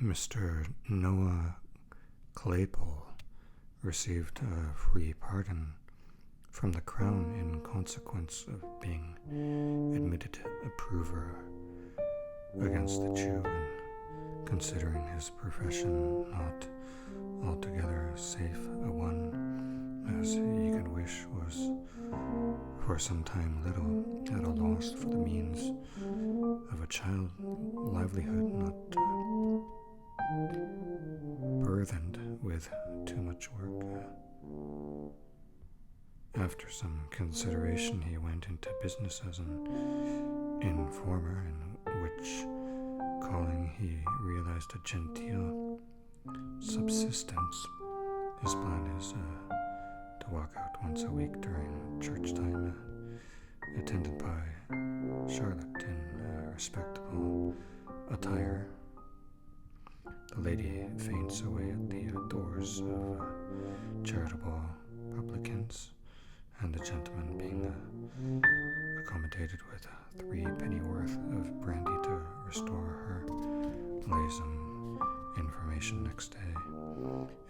Mr. Noah Claypole received a free pardon from the Crown in consequence of being admitted approver against the Jew, and considering his profession not altogether safe a one, as he could wish, was for some time little at a loss for the means of a child livelihood not burthened with too much work. After some consideration, he went into business as an informer, in which calling he realized a genteel subsistence. His plan is to walk out once a week during church time, attended by Charlotte in respectable attire. The lady faints away at the doors of charitable publicans, and the gentleman, being accommodated with 3 pennyworth of brandy to restore her, lays him information next day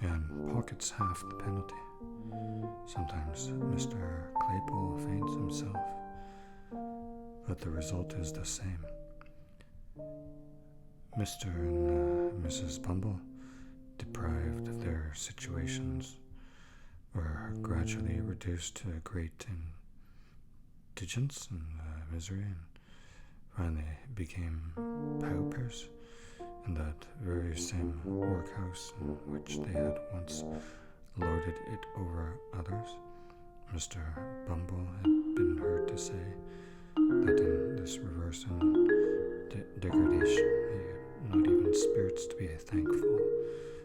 and pockets half the penalty. Sometimes Mr. Claypole faints himself, but the result is the same. Mr. and Mrs. Bumble, deprived of their situations, were gradually reduced to great indigence and misery, and finally became paupers in that very same workhouse in which they had once lorded it over others. Mr. Bumble had been heard to say that in this reverse and degradation he had not even spirits to be thankful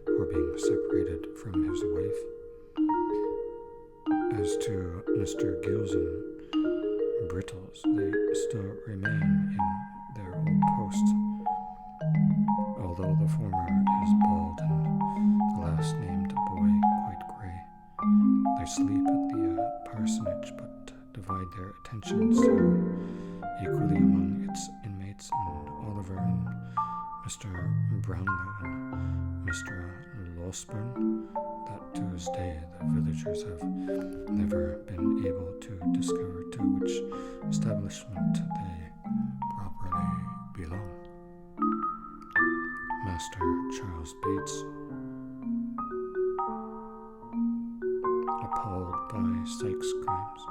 for being separated from his wife. As to Mr. Gills and Brittles, they still remain in their old posts, although the former is bald and the last named boy quite grey. They sleep at the parsonage, but divide their attentions equally among its inmates, and Oliver and Mr. Brownlow and Mr. Losburn, that to this day the villagers have never been able to discover to which establishment they properly belong. Master Charles Bates, appalled by Sykes' crimes,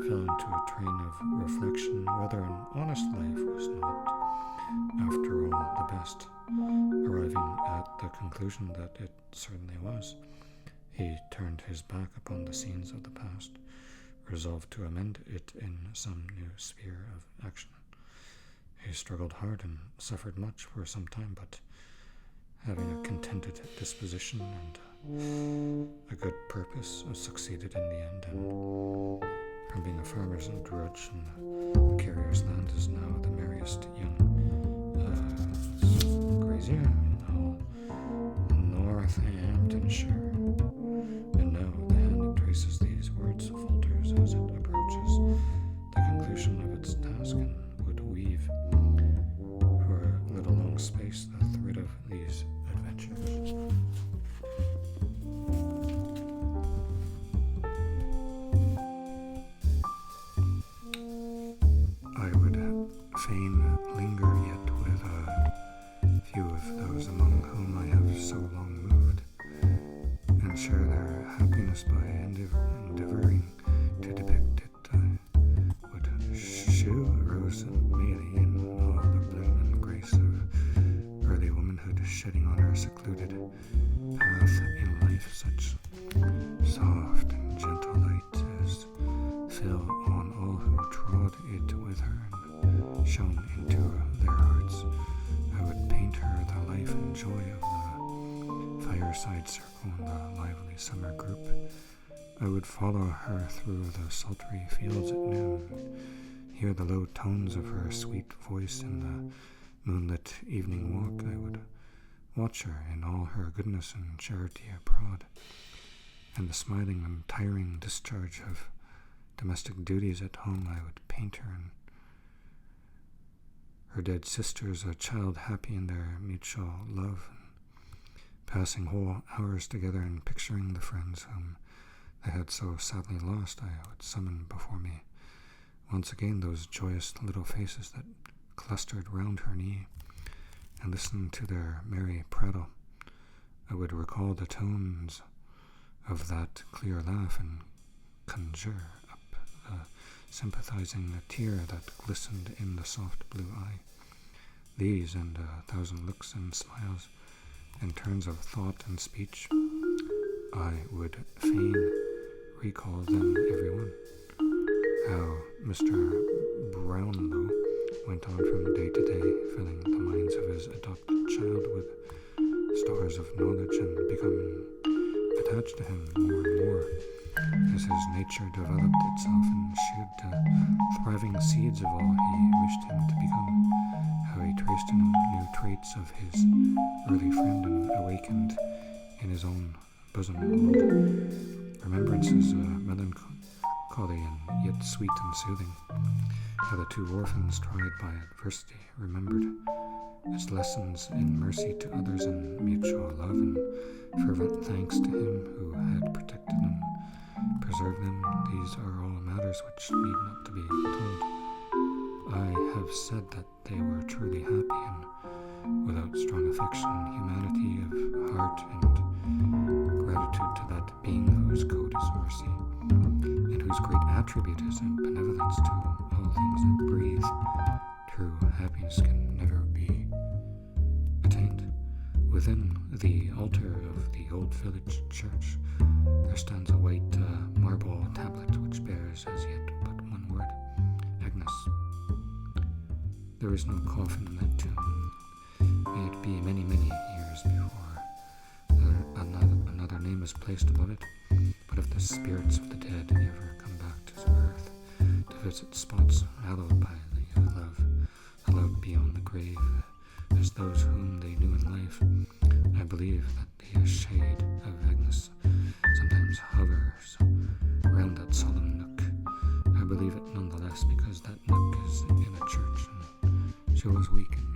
fell into a train of reflection whether an honest life was not, after all, the best, arriving at the conclusion that it certainly was. He turned his back upon the scenes of the past, resolved to amend it in some new sphere of action. He struggled hard and suffered much for some time, but having a contented disposition and a good purpose, succeeded in the end, and from being a farmer's drudge in the carrier's land is now the merriest young grazier in all Northamptonshire. And now the hand that traces these words falters as it approaches the conclusion of its task, and would weave for a little long space the thread of these adventures. I would fain linger yet with a few of those among whom I have so long moved, and share their happiness by endeavoring to depict it. I would shew Rose Maylie in all the bloom and grace of early womanhood, shedding on her secluded path in life such soft and gentle light as fell on all who trod it with her and shone into their hearts. I would paint her the life and joy of the fireside circle in the lively summer group. I would follow her through the sultry fields at noon, hear the low tones of her sweet voice in the moonlit evening walk. I would watch her in all her goodness and charity abroad, and the smiling and tiring discharge of domestic duties at home. I would paint her in her dead sisters, a child happy in their mutual love, and passing whole hours together and picturing the friends whom they had so sadly lost, I would summon before me once again those joyous little faces that clustered round her knee, and listened to their merry prattle. I would recall the tones of that clear laugh and conjure up the sympathizing tear that glistened in the soft blue eye. These and 1,000 looks and smiles and turns of thought and speech, I would fain recall them every one. How Mr. Brownlow went on from day to day, filling the minds of his adopted child with stores of knowledge and becoming attached to him more and more as his nature developed itself and sheared the thriving seeds of all he wished him to become. How he traced in him new traits of his early friend and awakened in his own bosom old remembrances, melancholy and yet sweet and soothing. How the two orphans tried by adversity remembered its lessons in mercy to others and mutual love and fervent thanks to him who had protected and preserved them. These are all matters which need not to be told. I have said that they were truly happy and without strong affection, humanity of heart, and gratitude to that being whose code is mercy, and whose great attribute is benevolence to all things that breathe. True happiness can never be attained. Within the altar of the old village church there stands a white marble tablet which bears as yet but one word: Agnes. There is no coffin in that tomb. May it be many, many years before another name is placed above it. But if the spirits of the dead ever come back to earth to visit spots hallowed by the love, hallowed beyond the grave, as those whom they knew in life, I believe that the shade of Agnes sometimes hovers round that solemn nook. I believe it nonetheless because that nook is in a church and she was weak and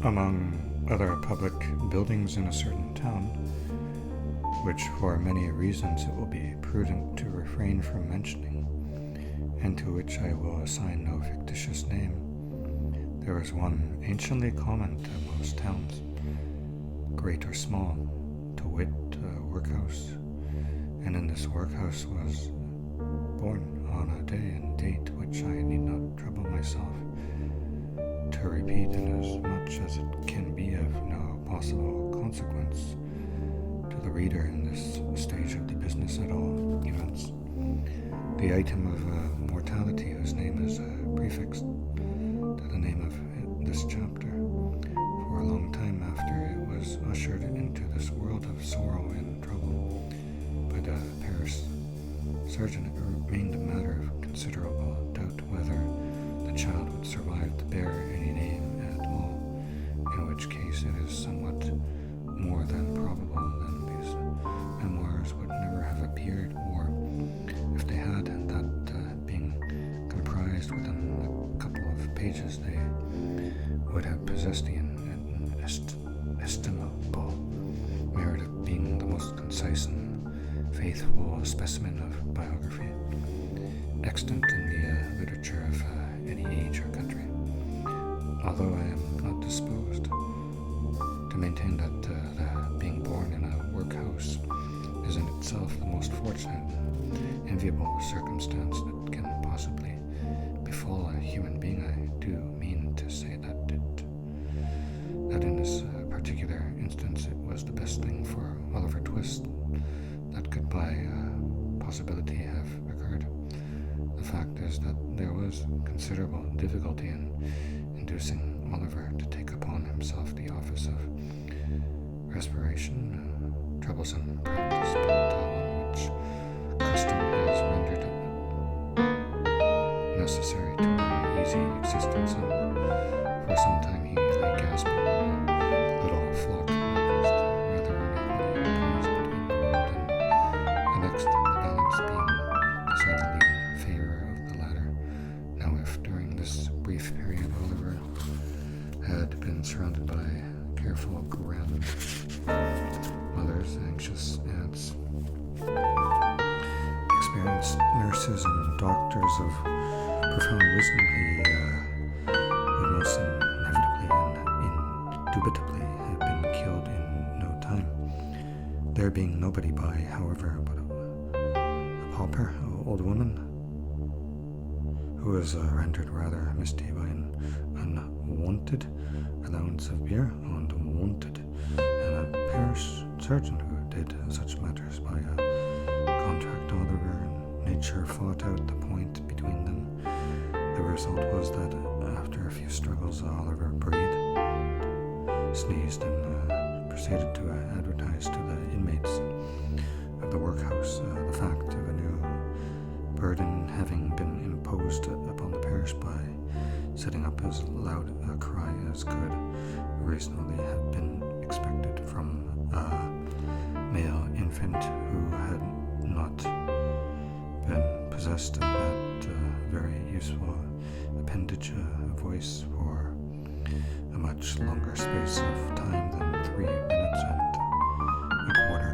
Among other public buildings in a certain town, which for many reasons it will be prudent to refrain from mentioning, and to which I will assign no fictitious name, there is one anciently common to most towns, great or small, to wit, a workhouse, and in this workhouse was born on a day and date which I need not trouble myself to repeat, inasmuch as it can be of no possible consequence to the reader in this stage of the business at all events. The item of mortality whose name is prefixed to the name of this chapter, for a long time after it was ushered into this world of sorrow and trouble by the parish surgeon, it remained a matter of considerable doubt whether the child would survive to bear any name at all, in which case it is somewhat more than probable that these memoirs would never have appeared, or if they had, that being comprised within a couple of pages, they would have possessed the inestimable merit of being the most concise and faithful specimen of biography extant in the literature of any age or country, although I am not disposed to maintain that the being born in a workhouse is in itself the most fortunate and enviable circumstance that can possibly befall a human being. I do mean to say that in this particular instance it was the best thing for Oliver Twist that could by possibility have occurred. The fact is that there was considerable difficulty in inducing Oliver to take upon himself the office of respiration, troublesome practice, but one which custom has rendered necessary to our easy existence, and for some time he lay gasping in a little flock rather unequally poised between the world and the next, the balance being decidedly in favor of the latter. Now if during this brief period Oliver had been surrounded by careful grandmothers, anxious aunts, experienced nurses, and doctors of profound wisdom, he would most inevitably and indubitably have been killed in no time. There being nobody by, however, but a pauper, an old woman, who was rendered rather misty by an unwonted allowance of beer, unwonted, and a parish surgeon who did such matters by a contract. Oliver and nature fought out the point between them. The result was that after a few struggles, Oliver breathed, sneezed, and proceeded to advertise to the inmates of the workhouse the fact of a new burden having been imposed upon the parish by setting up as loud a cry as could reasonably have been expected from a male infant who had not been possessed of that very useful appendage, a voice, for a much longer space of time than 3 minutes and a quarter.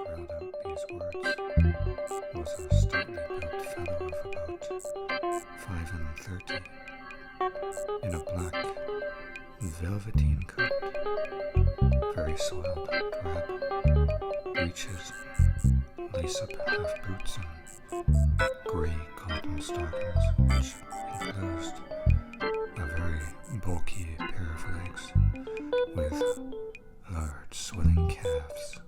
Growled out these words was a stoutly built fellow of about 35, in a black velveteen coat, very soiled and drab, breeches, lace-up half boots, and grey cotton stockings, which enclosed a very bulky pair of legs with large swelling calves,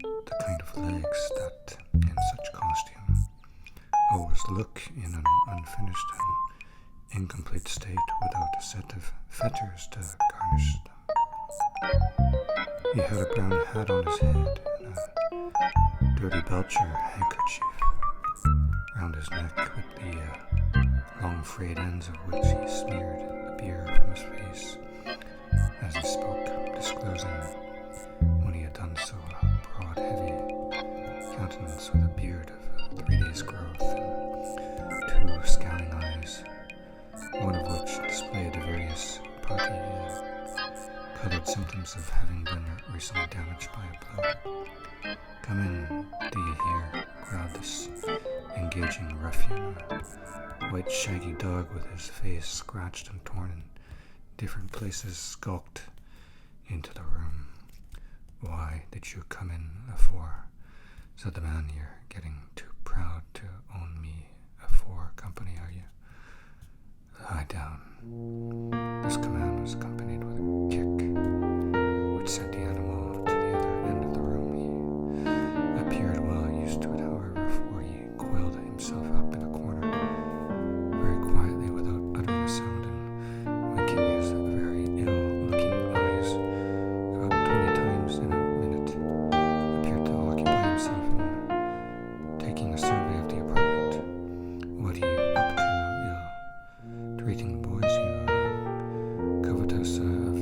the kind of legs that, in such costume, always look in an unfinished and incomplete state without a set of fetters to garnish them. He had a brown hat on his head and a dirty belcher handkerchief round his neck, with the long frayed ends of which he smeared the beer from his face as he spoke, disclosing, when he had done so, a broad, heavy countenance with a beard of 3 days' growth and 2 scowling eyes, one of which displayed various party-colored symptoms of having been recently damaged by a blow. "Come in, do you hear?" growled this engaging ruffian, a white shaggy dog with his face scratched and torn in different places skulked into the room. "Why did you come in afore?" said the man. "You're getting too proud to own me afore company, are you? Lie down." This command was accompanied with a kick, which sent the animal to the other end of the room. He appeared well used to it, however, for he coiled himself up in a corner very quietly without uttering a sound, and winking his very ill-looking eyes about 20 times in a minute, appeared to occupy himself in taking a survey of the apartment. "What are you up to, ill? Treating boys, you covetous of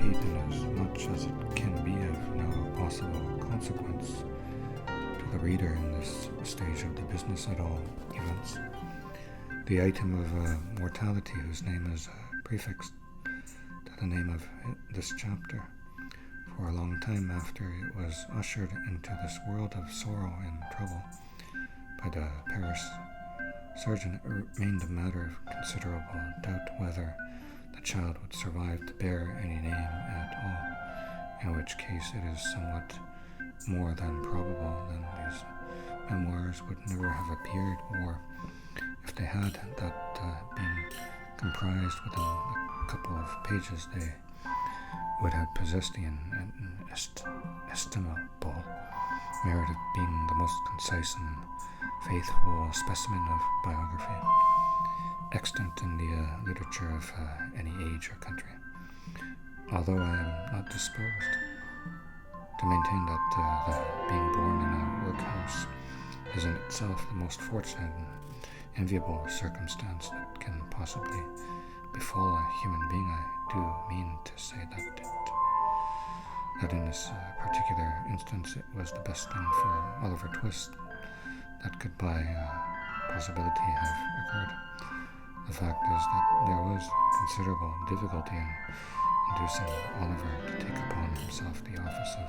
repeat inasmuch as it can be of no possible consequence to the reader in this stage of the business at all events. The item of mortality whose name is prefixed to the name of this chapter, for a long time after it was ushered into this world of sorrow and trouble by the parish surgeon, it remained a matter of considerable doubt whether the child would survive to bear any name at all, in which case it is somewhat more than probable that these memoirs would never have appeared, or if they had, that being comprised within a couple of pages, they would have possessed the inestimable merit of being the most concise and faithful specimen of biography extant in the literature of any age or country. Although I am not disposed to maintain that the being born in a workhouse is in itself the most fortunate and enviable circumstance that can possibly befall a human being, I do mean to say that in this particular instance it was the best thing for Oliver Twist that could by possibility have occurred. The fact is that there was considerable difficulty in inducing Oliver to take upon himself the office of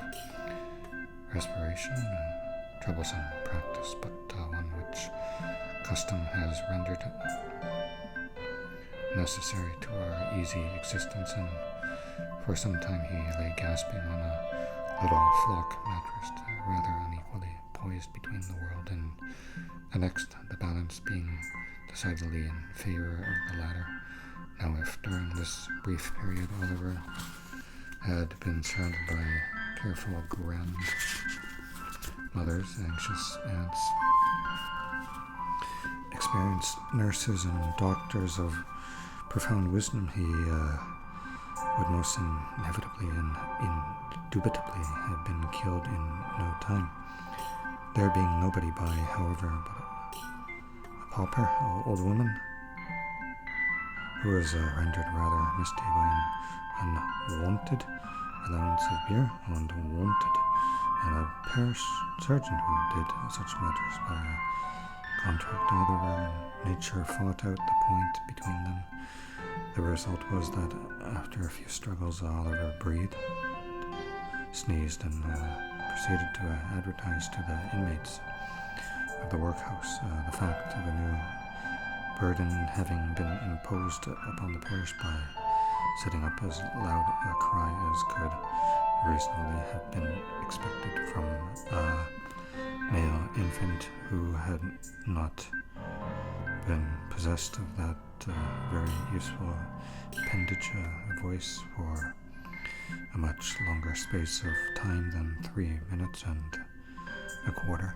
respiration, a troublesome practice, but one which custom has rendered necessary to our easy existence, and for some time he lay gasping on a little flock mattress, rather unequally poised between the world and the next, the balance being decidedly in favor of the latter. Now, if during this brief period Oliver had been surrounded by careful grandmothers, anxious aunts, experienced nurses, and doctors of profound wisdom, he would most inevitably and indubitably have been killed in no time. There being nobody by, however, but a pauper, an old woman, who was rendered rather misty by an unwonted allowance of beer, and a parish surgeon who did such matters by a contract. Oliver and nature fought out the point between them. The result was that after a few struggles, Oliver breathed, sneezed, and proceeded to advertise to the inmates of the workhouse the fact of a new burden having been imposed upon the parish by setting up as loud a cry as could reasonably have been expected from a male infant who had not been possessed of that very useful appendage, a voice, for a much longer space of time than 3 minutes and a quarter.